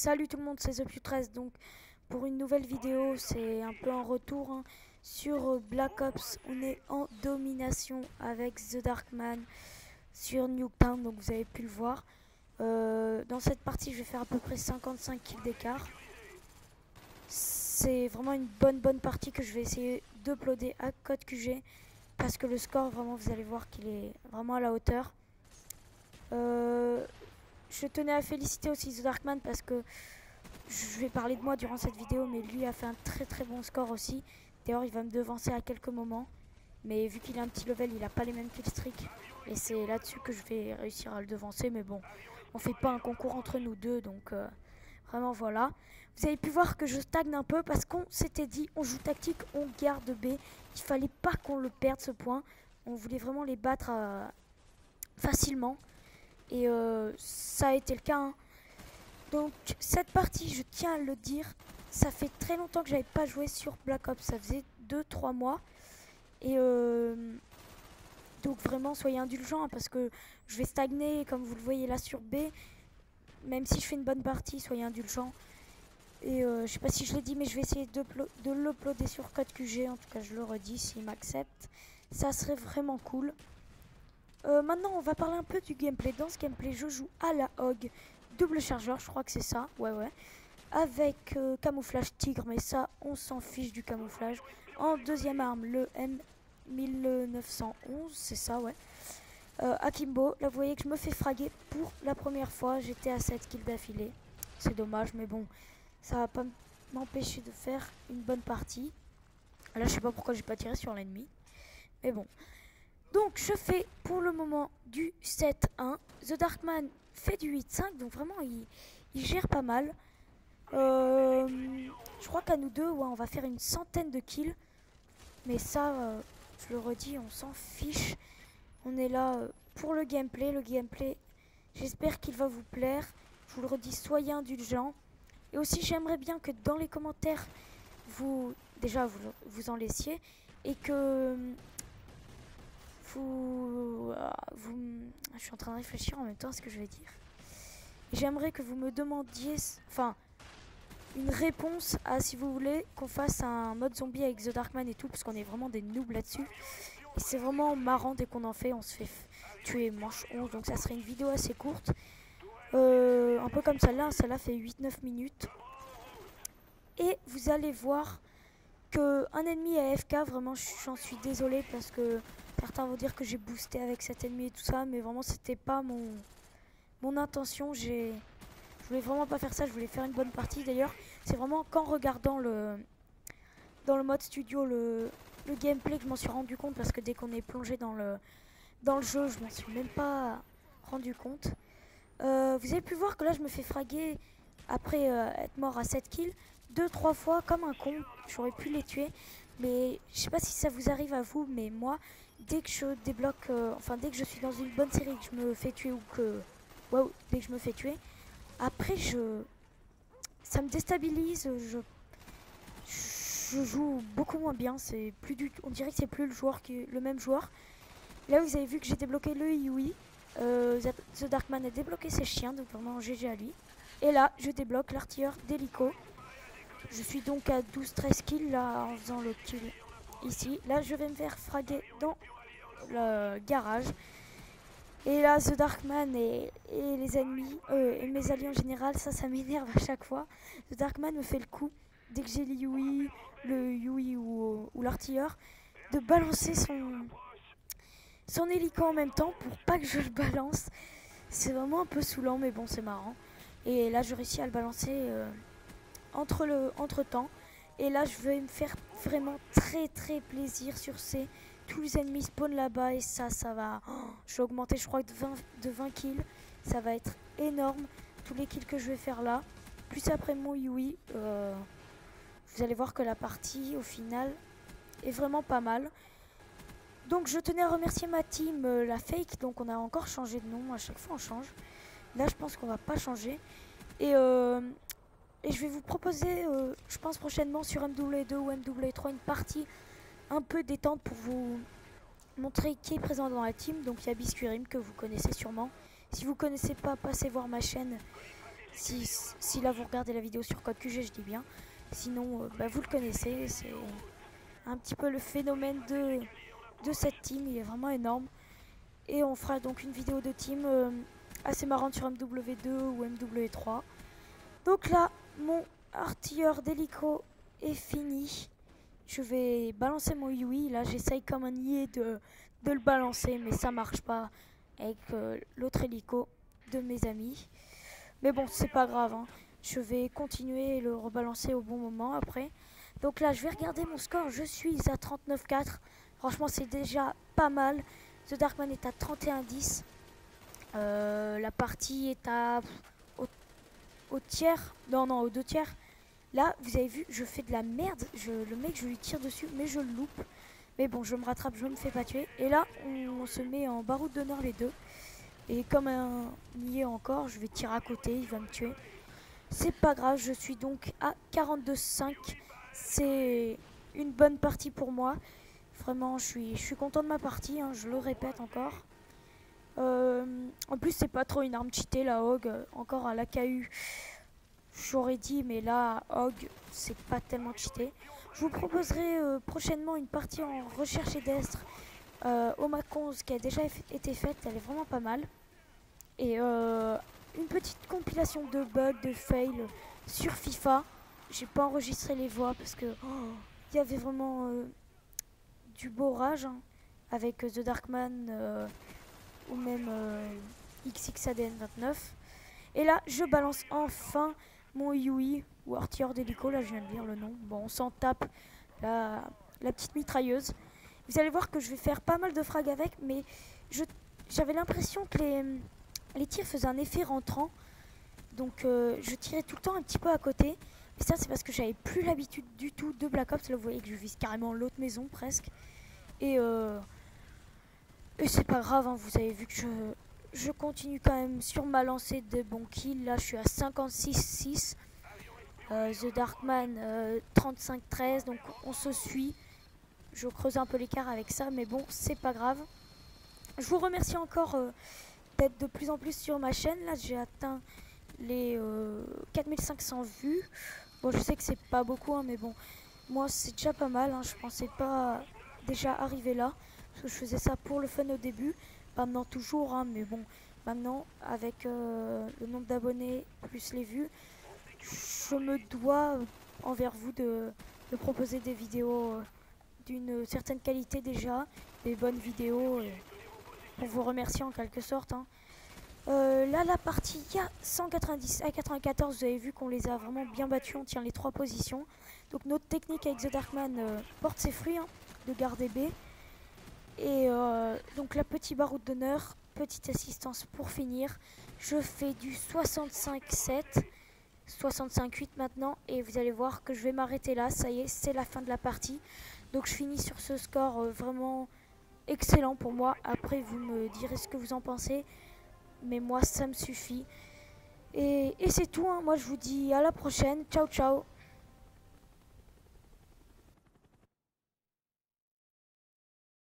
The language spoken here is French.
Salut tout le monde, c'est ThePu13. Donc pour une nouvelle vidéo, c'est un peu un retour sur Black Ops. On est en domination avec The Darkman sur Nuketown, donc vous avez pu le voir. Dans cette partie, je vais faire à peu près 55 kills d'écart. C'est vraiment une bonne partie que je vais essayer d'uploader à code QG, parce que le score, vraiment, vous allez voir qu'il est vraiment à la hauteur. Je tenais à féliciter aussi The Darkman parce que je vais parler de moi durant cette vidéo, mais lui a fait un très bon score aussi. D'ailleurs, il va me devancer à quelques moments, mais vu qu'il a un petit level, il n'a pas les mêmes killstreaks, et c'est là-dessus que je vais réussir à le devancer. Mais bon, on fait pas un concours entre nous deux, donc vraiment voilà. Vous avez pu voir que je stagne un peu parce qu'on s'était dit on joue tactique, on garde B. Il fallait pas qu'on le perde ce point. On voulait vraiment les battre facilement. Et ça a été le cas. Donc cette partie, je tiens à le dire, ça fait très longtemps que j'avais pas joué sur Black Ops. Ça faisait 2-3 mois. Et donc vraiment, soyez indulgents parce que je vais stagner, comme vous le voyez là sur B. Même si je fais une bonne partie, soyez indulgents. Et je sais pas si je l'ai dit, mais je vais essayer de l'uploader sur code QG. En tout cas, je le redis, s'il m'accepte. Ça serait vraiment cool. Maintenant, on va parler un peu du gameplay. Dans ce gameplay, je joue à la Hog, double chargeur, je crois que c'est ça, ouais. Avec camouflage tigre, mais ça, on s'en fiche du camouflage. En deuxième arme, le M1911, c'est ça, ouais. Akimbo, là vous voyez que je me fais fraguer pour la première fois. J'étais à 7 kills d'affilée. C'est dommage, mais bon, ça va pas m'empêcher de faire une bonne partie. Là, je sais pas pourquoi j'ai pas tiré sur l'ennemi, mais bon. Donc je fais pour le moment du 7-1. The Darkman fait du 8-5. Donc vraiment il gère pas mal. Je crois qu'à nous deux, ouais, on va faire une centaine de kills. Mais ça, je le redis, on s'en fiche. On est là pour le gameplay. Le gameplay, j'espère qu'il va vous plaire. Je vous le redis, soyez indulgents. Et aussi j'aimerais bien que dans les commentaires, vous en laissiez. Et que... je suis en train de réfléchir en même temps à ce que je vais dire. J'aimerais que vous me demandiez, une réponse à si vous voulez qu'on fasse un mode zombie avec The Darkman et tout, parce qu'on est vraiment des noobs là-dessus. Et c'est vraiment marrant dès qu'on en fait, on se fait tuer manche 11, donc ça serait une vidéo assez courte. Un peu comme celle-là fait 8-9 minutes. Et vous allez voir que un ennemi est AFK, vraiment j'en suis désolée parce que certains vont dire que j'ai boosté avec cet ennemi et tout ça, mais vraiment c'était pas mon intention. Je voulais vraiment pas faire ça, je voulais faire une bonne partie. D'ailleurs, c'est vraiment qu'en regardant dans le mode studio le gameplay que je m'en suis rendu compte, parce que dès qu'on est plongé dans le jeu, je m'en suis même pas rendu compte. Vous avez pu voir que là je me fais fraguer après être mort à 7 kills 2-3 fois comme un con. J'aurais pu les tuer, mais je sais pas si ça vous arrive à vous, mais moi dès que je débloque, dès que je suis dans une bonne série, que je me fais tuer ou que dès que je me fais tuer, après ça me déstabilise. Je joue beaucoup moins bien. C'est plus on dirait que c'est plus le même joueur. Là vous avez vu que j'ai débloqué le Yui. The Darkman a débloqué ses chiens, donc vraiment GG à lui. Et là je débloque l'artilleur d'hélico. Je suis donc à 12-13 kills là en faisant le kill ici. Là je vais me faire fraguer dans le garage. Et là The Darkman et les ennemis, et mes alliés en général, ça m'énerve à chaque fois. The Darkman me fait le coup, dès que j'ai le Yui ou l'artilleur, de balancer son hélico en même temps pour pas que je le balance. C'est vraiment un peu saoulant, mais bon c'est marrant. Et là je réussis à le balancer entre temps. Et là je vais me faire vraiment très plaisir sur tous les ennemis spawn là-bas, et ça va. Je vais augmenter, je crois, de 20 kills. Ça va être énorme, tous les kills que je vais faire là. Plus après mon Yui, vous allez voir que la partie, au final, est vraiment pas mal. Donc je tenais à remercier ma team, la Fake. Donc on a encore changé de nom, à chaque fois on change. Là je pense qu'on va pas changer. Et je vais vous proposer, je pense prochainement sur MW2 ou MW3, une partie un peu détente pour vous montrer qui est présent dans la team. Donc il y a Biscuirim que vous connaissez sûrement. Si vous connaissez pas, passez voir ma chaîne. Si là vous regardez la vidéo sur Code QG, je dis bien. Sinon, bah, vous le connaissez, c'est un petit peu le phénomène de cette team, il est vraiment énorme. Et on fera donc une vidéo de team assez marrante sur MW2 ou MW3. Donc là, mon artilleur d'hélico est fini. Je vais balancer mon Yui. Là, j'essaye comme un niais de le balancer, mais ça marche pas avec l'autre hélico de mes amis. Mais bon, c'est pas grave, hein. Je vais continuer et le rebalancer au bon moment après. Donc là, je vais regarder mon score. Je suis à 39-4. Franchement, c'est déjà pas mal. The Darkman est à 31-10. La partie est à au tiers. Non, au 2 tiers. Là, vous avez vu, je fais de la merde. Le mec, je lui tire dessus, mais je le loupe. Mais bon, je me rattrape, je me fais pas tuer. Et là, on se met en baroud d'honneur les deux. Et comme un niais encore, je vais tirer à côté, il va me tuer. C'est pas grave, je suis donc à 42-5. C'est une bonne partie pour moi. Vraiment, je suis content de ma partie, hein, je le répète encore. En plus, c'est pas trop une arme cheatée, la Hog. Encore à l'AKU, j'aurais dit, mais là, Hog, c'est pas tellement cheaté. Je vous proposerai prochainement une partie en recherche pédestre au Mac11 qui a déjà été faite, elle est vraiment pas mal. Et une petite compilation de bugs, de fails sur FIFA. J'ai pas enregistré les voix parce que il y avait vraiment du beau rage hein, avec The Darkman ou même XXADN29. Et là, je balance enfin mon Yui ou artilleur d'hélico. Là, je viens de lire le nom. Bon, on s'en tape la petite mitrailleuse. Vous allez voir que je vais faire pas mal de frags avec, mais j'avais l'impression que les tirs faisaient un effet rentrant. Donc, je tirais tout le temps un petit peu à côté. Et ça, c'est parce que j'avais plus l'habitude du tout de Black Ops. Là, vous voyez que je vise carrément l'autre maison presque. Et c'est pas grave, hein, vous avez vu que je continue quand même sur ma lancée de bons kills. Là, je suis à 56-6. The Darkman 35-13. Donc, on se suit. Je creuse un peu l'écart avec ça, mais bon, c'est pas grave. Je vous remercie encore d'être de plus en plus sur ma chaîne. Là, j'ai atteint les 4500 vues. Bon, je sais que c'est pas beaucoup, hein, mais bon, moi, c'est déjà pas mal. Hein. Je pensais pas déjà arriver là. Parce que je faisais ça pour le fun au début. Pas maintenant toujours, hein, mais bon, maintenant, avec le nombre d'abonnés plus les vues, je me dois envers vous de proposer des vidéos d'une certaine qualité déjà, des bonnes vidéos pour vous remercier en quelque sorte. Hein. Là, la partie, il y a 190 à 94, vous avez vu qu'on les a vraiment bien battus, on tient les 3 positions. Donc notre technique avec The Darkman porte ses fruits, hein, de garder B. Et donc la petite baroud d'honneur, petite assistance pour finir. Je fais du 65-7, 65-8 maintenant, et vous allez voir que je vais m'arrêter là, ça y est, c'est la fin de la partie. Donc je finis sur ce score vraiment excellent pour moi. Après, vous me direz ce que vous en pensez. Mais moi, ça me suffit. Et c'est tout. Hein. Moi, je vous dis à la prochaine. Ciao, ciao.